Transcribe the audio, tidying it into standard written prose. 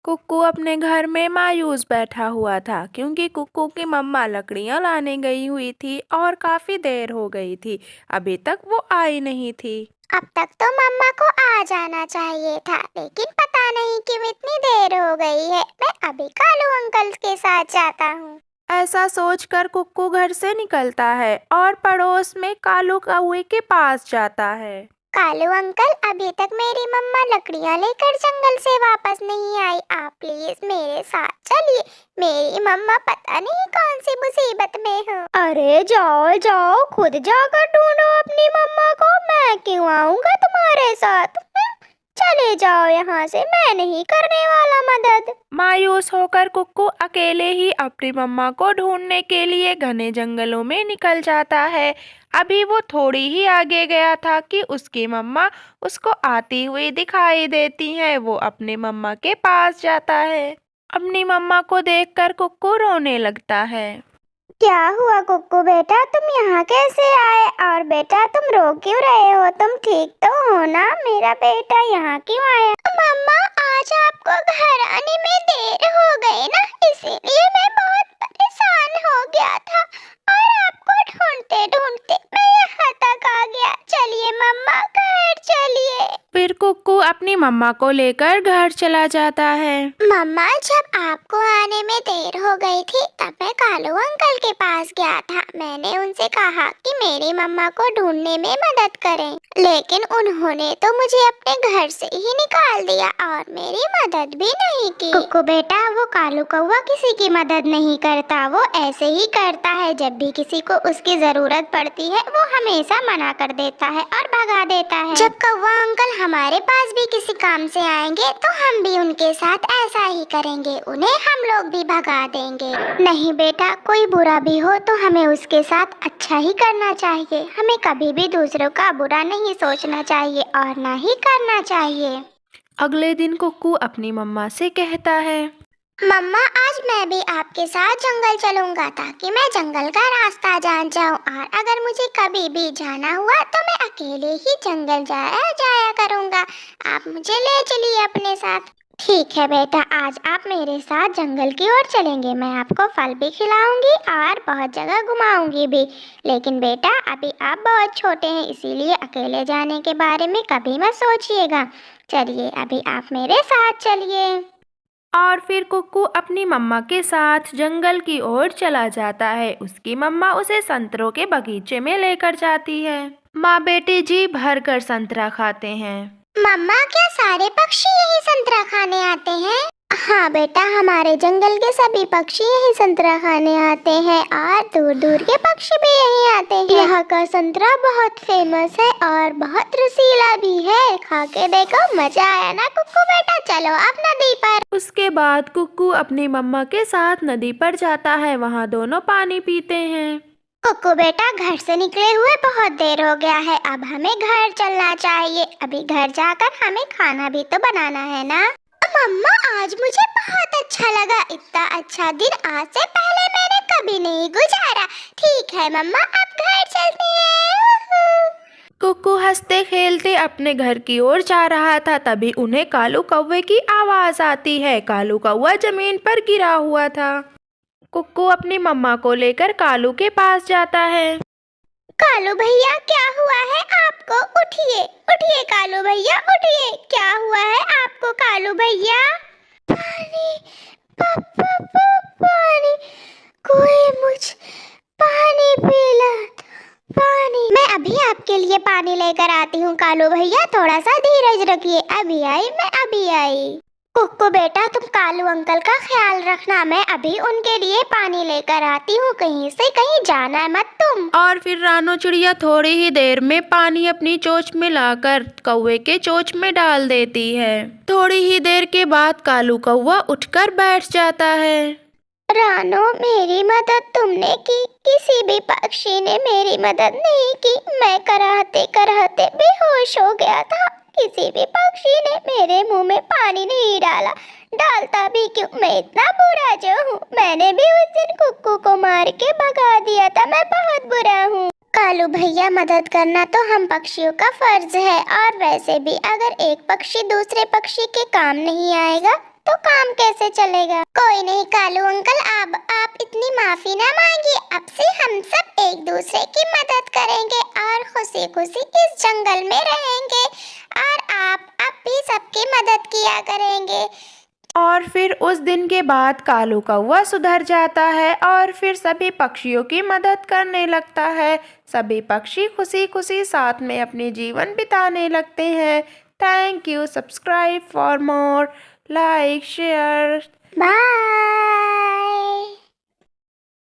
कुक्कू अपने घर में मायूस बैठा हुआ था क्योंकि कुक्कू की मम्मा लकड़ियां लाने गई हुई थी और काफी देर हो गई थी। अभी तक वो आई नहीं थी। अब तक तो मम्मा को आ जाना चाहिए था, लेकिन पता नहीं क्यों इतनी देर हो गई है। मैं अभी कालू अंकल के साथ जाता हूँ। ऐसा सोचकर कुक्कू घर से निकलता है और पड़ोस में कालू कौवे के पास जाता है। कालू अंकल, अभी तक मेरी मम्मा लकड़ियाँ लेकर जंगल से वापस नहीं आई। आप प्लीज मेरे साथ चलिए। मेरी मम्मा पता नहीं कौन सी मुसीबत में हो। अरे जाओ जाओ, खुद जाकर ढूंढो अपनी मम्मा को। मैं क्यों आऊँगा तुम्हारे साथ? चले जाओ यहाँ से, मैं नहीं करने वाला मदद। मायूस होकर कुक्कू अकेले ही अपनी मम्मा को ढूंढने के लिए घने जंगलों में निकल जाता है। अभी वो थोड़ी ही आगे गया था कि उसकी मम्मा उसको आती हुई दिखाई देती है। वो अपनी मम्मा के पास जाता है। अपनी मम्मा को देखकर कुक्कू रोने लगता है। क्या हुआ कुक्कू बेटा, तुम यहाँ कैसे आए? और बेटा तुम रो क्यों रहे हो? तुम ठीक तो हो ना? मेरा बेटा यहाँ क्यों आया? मम्मा, आज आपको घर आने में देर हो गई ना, इसीलिए मैं बहुत परेशान हो गया था और आपको ढूंढते ढूंढते मैं यहाँ तक आ गया। चलिए मम्मा, घर चलिए। फिर कुक्कू अपनी मम्मा को लेकर घर चला जाता है। मम्मा, जब आपको आने में देर हो गई थी तब मैं कालू अंकल के पास गया था। मैंने उनसे कहा कि मेरी मम्मा को ढूंढने में मदद करें, लेकिन उन्होंने तो मुझे अपने घर से ही निकाल दिया और मेरी मदद भी नहीं की। कुक्कू बेटा, वो कालू कौवा किसी की मदद नहीं करता। वो ऐसे ही करता है, जब भी किसी को उसकी जरूरत पड़ती है वो हमेशा मना कर देता है और भगा देता है। जब कौवा अंकल हमारे पास भी किसी काम से आएंगे तो हम भी उनके साथ ऐसा ही करेंगे, उन्हें हम लोग भी भगा देंगे। नहीं बेटा, कोई बुरा भी हो तो हमें उसके साथ अच्छा ही करना चाहिए। हमें कभी भी दूसरों का बुरा नहीं सोचना चाहिए और ना ही करना चाहिए। अगले दिन कुक्कू अपनी मम्मा से कहता है, मम्मा, आज मैं भी आपके साथ जंगल चलूंगा ताकि मैं जंगल का रास्ता जान जाऊं, और अगर मुझे कभी भी जाना हुआ तो मैं अकेले ही जंगल जाया करूंगा। आप मुझे ले चलिए अपने साथ। ठीक है बेटा, आज आप मेरे साथ जंगल की ओर चलेंगे। मैं आपको फल भी खिलाऊंगी और बहुत जगह घुमाऊंगी भी। लेकिन बेटा, अभी आप बहुत छोटे हैं, इसीलिए अकेले जाने के बारे में कभी मत सोचिएगा। चलिए, अभी आप मेरे साथ चलिए। और फिर कुक्कू अपनी मम्मा के साथ जंगल की ओर चला जाता है। उसकी मम्मा उसे संतरों के बगीचे में लेकर जाती है। माँ बेटी जी भर कर संतरा खाते हैं। मम्मा, क्या सारे पक्षी यही संतरा खाने आते हैं? हाँ बेटा, हमारे जंगल के सभी पक्षी यही संतरा खाने आते हैं और दूर दूर के पक्षी भी यही आते हैं। यहाँ का संतरा बहुत फेमस है और बहुत रसीला भी है। खा के देखो, मजा आया ना कुक्कू बेटा? चलो अब नदी पर। उसके बाद कुक्कू अपनी मम्मा के साथ नदी पर जाता है। वहाँ दोनों पानी पीते हैं। कुक्कू बेटा, घर से निकले हुए बहुत देर हो गया है, अब हमें घर चलना चाहिए। अभी घर जाकर हमें खाना भी तो बनाना है ना। मम्मा, आज मुझे बहुत अच्छा लगा। इतना अच्छा दिन आज से पहले मैंने कभी नहीं गुजारा। ठीक है मम्मा, अब घर चलते हैं। कुक्कू हंसते खेलते अपने घर की ओर जा रहा था, तभी उन्हें कालू कौवे की आवाज आती है। कालू कौवा जमीन पर गिरा हुआ था। कुक्कू अपनी मम्मा को लेकर कालू के पास जाता है। कालू भैया, क्या हुआ है आपको? उठिए उठिए कालू भैया, उठिए। क्या हुआ है आपको कालू भैया? पानी, पानी, कोई मुझ पानी पिला। पानी, मैं अभी आपके लिए पानी लेकर आती हूँ कालू भैया, थोड़ा सा धीरज रखिए। अभी आई, मैं अभी आई। कुक्कू बेटा, तुम कालू अंकल का ख्याल रखना, मैं अभी उनके लिए पानी लेकर आती हूँ। कहीं से कहीं जाना मत तुम। और फिर रानो चिड़िया थोड़ी ही देर में पानी अपनी चोंच में लाकर कौवे के चोंच में डाल देती है। थोड़ी ही देर के बाद कालू कौवा उठकर बैठ जाता है। रानो, मेरी मदद तुमने की, किसी भी पक्षी ने मेरी मदद नहीं की। मैं कराहते कराहते बेहोश हो गया था। किसी भी पक्षी ने मेरे मुंह में पानी नहीं डाला। डालता भी क्यों? मैं इतना बुरा जो हूँ। मैंने भी उस दिन कुक्कू को मार के भगा दिया था। मैं बहुत बुरा हूँ। कालू भैया, मदद करना तो हम पक्षियों का फर्ज है, और वैसे भी अगर एक पक्षी दूसरे पक्षी के काम नहीं आएगा तो काम कैसे चलेगा। कोई नहीं कालू अंकल, अब आप इतनी माफी ना मांगिए। अब से हम सब एक दूसरे की मदद करेंगे और खुशी खुशी इस जंगल में रहेंगे और आप अब भी सबकी मदद किया करेंगे। और फिर उस दिन के बाद कालू कौवा सुधर जाता है और फिर सभी पक्षियों की मदद करने लगता है। सभी पक्षी खुशी खुशी साथ में अपने जीवन बिताने लगते हैं। Thank you. Subscribe for more, like, share. Bye.